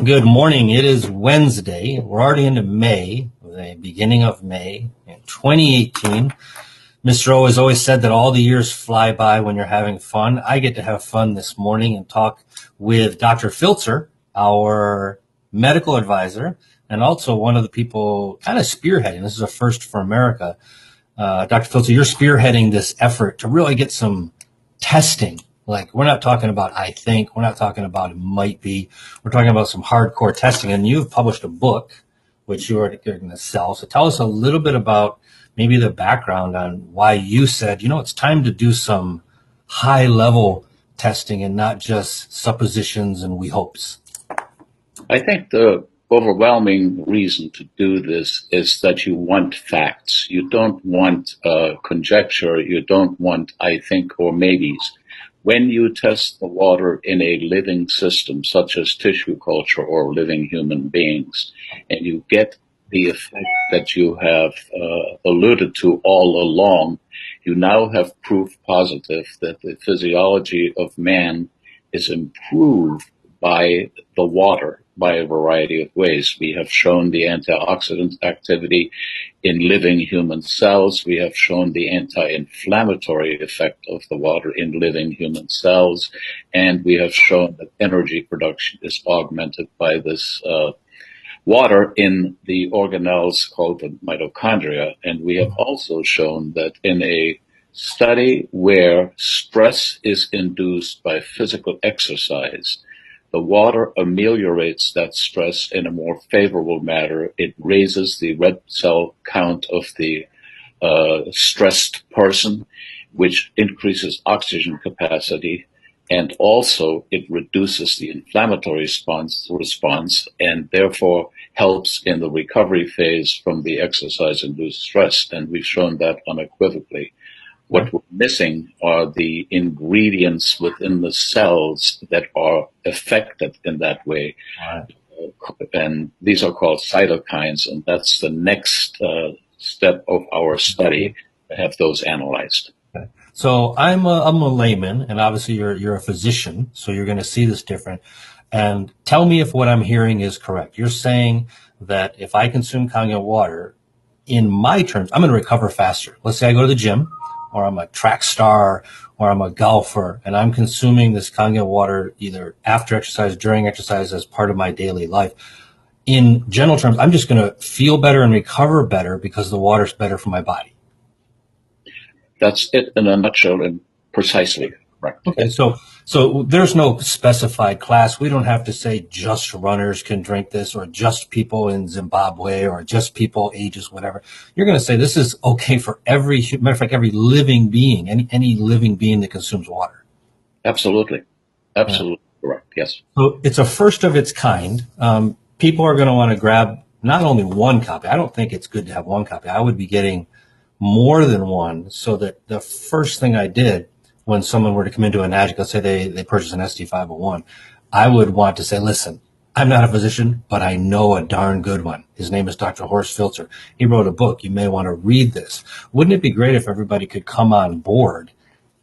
Good morning. It is Wednesday. We're already into May, the beginning of May in 2018. Mr. O has always said that all the years fly by when you're having fun. I get to have fun this morning and talk with Dr. Filzer, our medical advisor, and also one of the people kind of spearheading. This is a first for America. Dr. Filzer, you're spearheading this effort to really get some testing. Like, we're not talking about I think, we're not talking about it might be, we're talking about some hardcore testing. And you've published a book, which you're going to sell. So tell us a little bit about maybe the background on why you said, it's time to do some high level testing and not just suppositions and we hopes. I think the overwhelming reason to do this is that you want facts. You don't want conjecture. You don't want I think or maybes. When you test the water in a living system, such as tissue culture or living human beings, and you get the effect that you have alluded to all along, you now have proof positive that the physiology of man is improved by the water by a variety of ways. We have shown the antioxidant activity in living human cells. We have shown the anti-inflammatory effect of the water in living human cells. And we have shown that energy production is augmented by this water in the organelles called the mitochondria. And we have also shown that in a study where stress is induced by physical exercise, the water ameliorates that stress in a more favorable manner. It raises the red cell count of the stressed person, which increases oxygen capacity, and also it reduces the inflammatory response and therefore helps in the recovery phase from the exercise-induced stress. And we've shown that unequivocally. What we're missing are the ingredients within the cells that are affected in that way. Right. And these are called cytokines, and that's the next step of our study, to have those analyzed. Okay. So I'm a layman, and obviously you're a physician, so you're going to see this different. And tell me if what I'm hearing is correct. You're saying that if I consume Kangen water, in my terms, I'm going to recover faster. Let's say I go to the gym, or I'm a track star, or I'm a golfer, and I'm consuming this Kangen water either after exercise, during exercise, as part of my daily life. In general terms, I'm just going to feel better and recover better because the water's better for my body. That's it in a nutshell, and precisely correct. Okay, so there's no specified class. We don't have to say just runners can drink this, or just people in Zimbabwe, or just people ages whatever. You're going to say this is okay for every, matter of fact, every living being, any living being that consumes water. Absolutely. Absolutely correct. Yes. So it's a first of its kind. People are going to want to grab not only one copy. I don't think it's good to have one copy. I would be getting more than one, so that the first thing I did when someone were to come into an addict, let's say they purchase an SD501, I would want to say, listen, I'm not a physician, but I know a darn good one. His name is Dr. Horst Filzer. He wrote a book. You may want to read this. Wouldn't it be great if everybody could come on board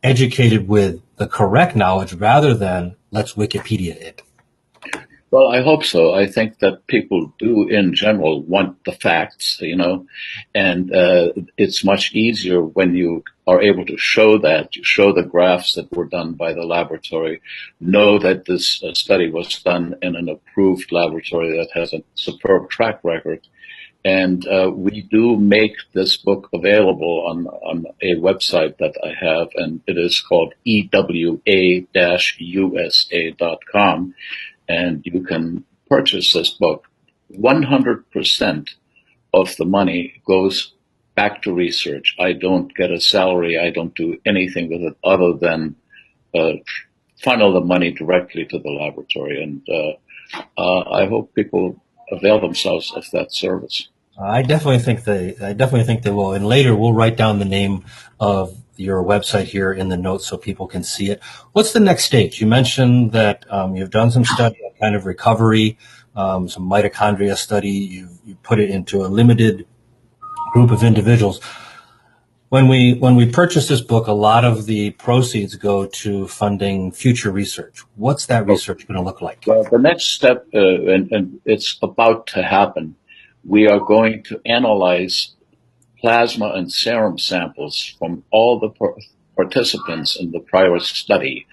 educated with the correct knowledge rather than let's Wikipedia it? Well, I hope so. I think that people do, in general, want the facts, and it's much easier when you are able to show that, you show the graphs that were done by the laboratory, know that this study was done in an approved laboratory that has a superb track record. And we do make this book available on a website that I have, and it is called ewa-usa.com. And you can purchase this book. 100% of the money goes back to research. I don't get a salary. I don't do anything with it other than funnel the money directly to the laboratory. And I hope people avail themselves of that service. I definitely think they will. And later we'll write down the name of your website here in the notes so people can see it. What's the next stage? You mentioned that you've done some study on kind of recovery, some mitochondria study. You put it into a limited group of individuals. When we purchase this book, a lot of the proceeds go to funding future research. What's that research going to look like? Well, the next step, and it's about to happen, we are going to analyze plasma and serum samples from all the participants in the prior study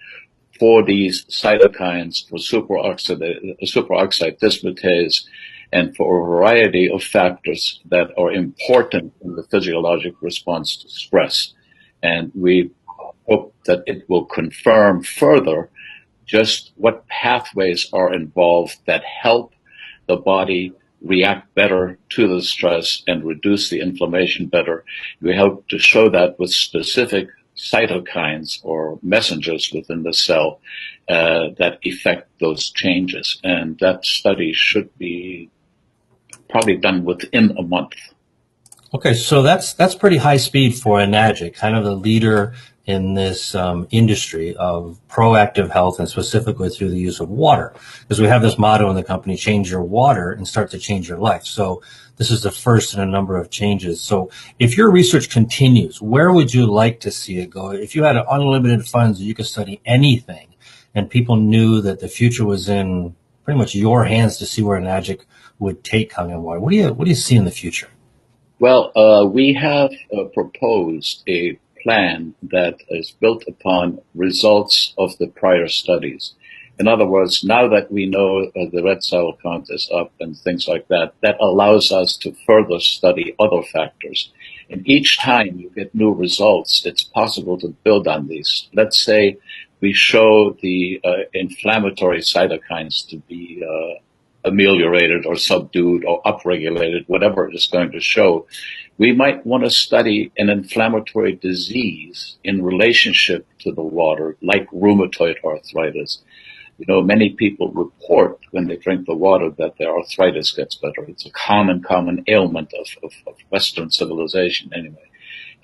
for these cytokines, for superoxide dismutase, and for a variety of factors that are important in the physiologic response to stress. And we hope that it will confirm further just what pathways are involved that help the body react better to the stress and reduce the inflammation better. We hope to show that with specific cytokines or messengers within the cell that affect those changes. And that study should be probably done within a month. Okay, so that's pretty high speed for Enagic, kind of the leader in this industry of proactive health, and specifically through the use of water, because we have this motto in the company: change your water and start to change your life. So this is the first in a number of changes. So if your research continues, where would you like to see it go? If you had unlimited funds, you could study anything, and people knew that the future was in pretty much your hands to see where Enagic would take Kangen Water. What do you see in the future? Well, we have proposed a plan that is built upon results of the prior studies. In other words, now that we know the red cell count is up and things like that, that allows us to further study other factors. And each time you get new results, it's possible to build on these. Let's say we show the inflammatory cytokines to be ameliorated or subdued or upregulated, whatever it is going to show. We might want to study an inflammatory disease in relationship to the water, like rheumatoid arthritis. You know, many people report when they drink the water that their arthritis gets better. It's a common ailment of Western civilization anyway.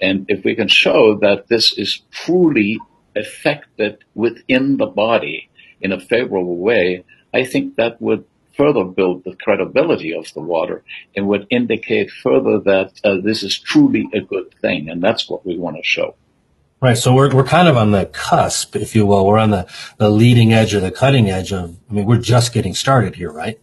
And if we can show that this is truly affected within the body in a favorable way, I think that would further build the credibility of the water and would indicate further that this is truly a good thing. And that's what we want to show. Right. So we're kind of on the cusp, if you will. We're on the leading edge or the cutting edge of, I mean, we're just getting started here, right?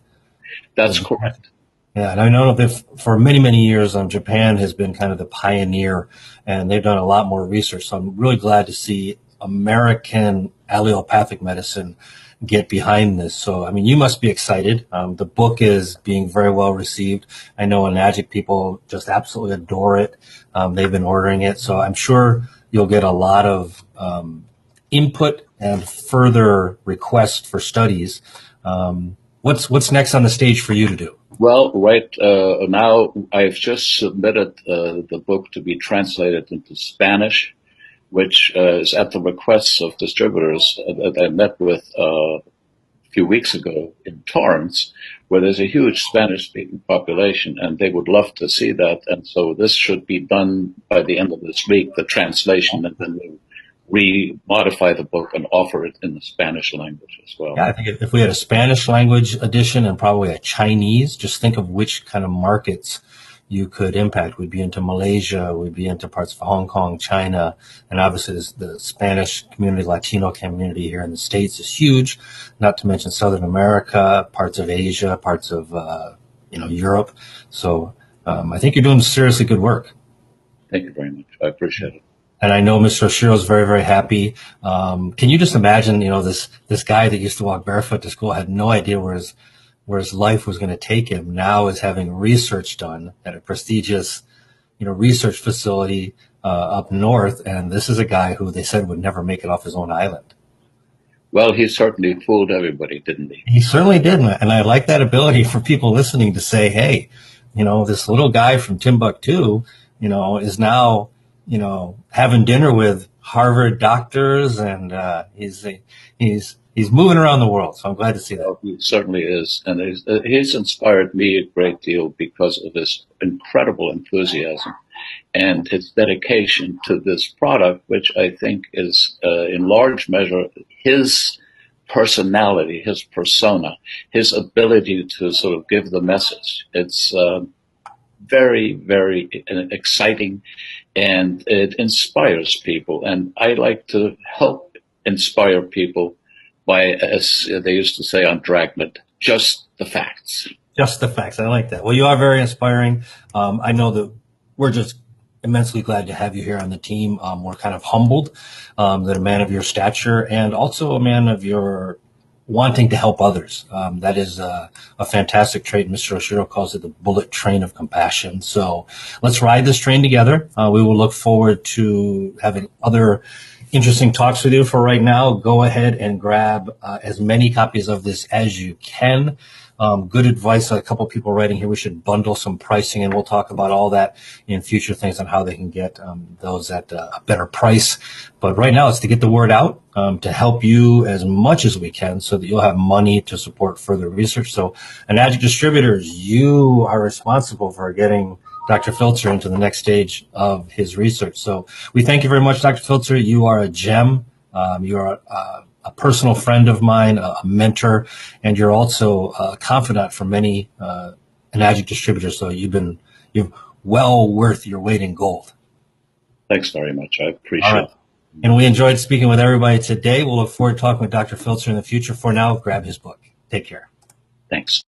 That's correct. Yeah. And I know that for many, many years, Japan has been kind of the pioneer, and they've done a lot more research. So I'm really glad to see American allelopathic medicine get behind this. So, I mean, you must be excited. The book is being very well received. I know Enagic people just absolutely adore it. They've been ordering it. So I'm sure you'll get a lot of input and further requests for studies. What's next on the stage for you to do? Well, right now I've just submitted the book to be translated into Spanish, which is at the request of distributors that I met with a few weeks ago in Torrance, where there's a huge Spanish-speaking population, and they would love to see that. And so this should be done by the end of this week, the translation, and then we'll re-modify the book and offer it in the Spanish language as well. Yeah, I think if we had a Spanish language edition and probably a Chinese, just think of which kind of markets you could impact. We'd be into Malaysia, we'd be into parts of Hong Kong, China, and obviously the Spanish community, Latino community here in the States is huge, not to mention Southern America, parts of Asia, parts of Europe. So I think you're doing seriously good work. Thank you very much. I appreciate it. And I know Mr. Oshiro is very, very happy. Can you just imagine, this guy that used to walk barefoot to school had no idea where his life was going to take him, now is having research done at a prestigious, research facility up north. And this is a guy who they said would never make it off his own island. Well, he certainly fooled everybody, didn't he? He certainly did. And I like that ability for people listening to say, hey, this little guy from Timbuktu, is now, having dinner with Harvard doctors, and he's moving around the world. So I'm glad to see that. He certainly is. And he's inspired me a great deal because of his incredible enthusiasm and his dedication to this product, which I think is in large measure his personality, his persona, his ability to sort of give the message. It's very, very exciting. and it inspires people. And I like to help inspire people by, as they used to say on Dragnet, just the facts. Just the facts. I like that. Well, you are very inspiring. I know that we're just immensely glad to have you here on the team. We're kind of humbled that a man of your stature and also a man of your wanting to help others. That is a fantastic trait. Mr. Oshiro calls it the bullet train of compassion. So let's ride this train together. We will look forward to having other interesting talks with you. For right now, go ahead and grab as many copies of this as you can. Good advice. A couple people writing here. We should bundle some pricing, and we'll talk about all that in future things on how they can get those at a better price. But right now, it's to get the word out, to help you as much as we can, so that you'll have money to support further research. So, Enagic Distributors, you are responsible for getting Dr. Filzer into the next stage of his research. So, we thank you very much, Dr. Filzer. You are a gem. You are a personal friend of mine, a mentor, and you're also a confidant for many Enagic distributors. So you've well worth your weight in gold. Thanks very much. I appreciate it. And we enjoyed speaking with everybody today. We'll look forward to talking with Dr. Filzer in the future. For now, grab his book. Take care. Thanks.